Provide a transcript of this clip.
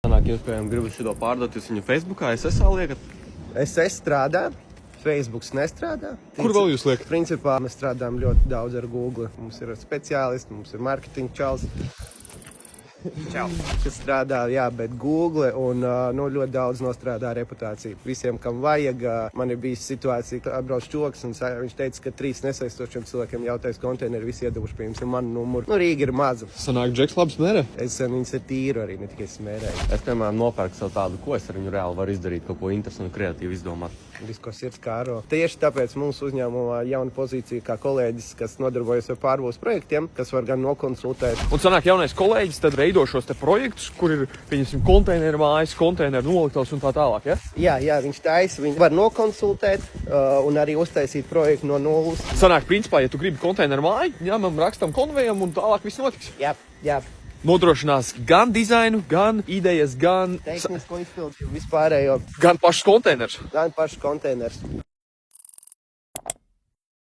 Sanāk, jūs, piemēram, gribat šito pārdot, jūs viņu Facebookā, SSA liekat? SS strādā, Facebooks nestrādā. Kur vēl jūs liekat? Principā mēs strādājam ļoti daudz ar Google. Mums ir speciālisti, mums ir marketing čals. Kas strādā, jā, bet Google un ļoti daudz nostrādā reputāciju. Visiem, kam vajag, man ir bijis situācija, ka atbrauc čoks un viņš teica, ka 3 nesaistošiem cilvēkiem jautais konteineri visi iedevuši pie jums ir manu numuru. Rīga ir maza. Sanāk, Džeks labs mērē? Viņas ir tīru arī, ne tikai smērēju. Es, piemēram, nopērku sev tādu, ko es ar viņu reāli varu izdarīt, kaut ko interesantu, kreatīvu izdomāt. Viss, ko sirds kāro. Tieši tāpēc mūsu uzņēmumā jauna pozīcija kā kolēģis, kas nodarbojas ar pārbūves projektiem, kas var gan nokonsultēt. Un sanāk, jaunais kolēģis tad veido šos te projektus, kur ir, pieņemsim, konteineru mājas, konteineru noliktavas un tā tālāk, ja? Jā, viņš taisa, viņš var nokonsultēt un arī uztaisīt projektu no nulles. Sanāk, principā, ja tu gribi konteineru māju, ņemam, rakstam konvejam un tālāk viss notiks. Jā. Nodrošinās gan dizainu, gan idejas, gan Tehnisko izpildu, vispārējo, gan pašus konteinerus. gan pašu konteinerus.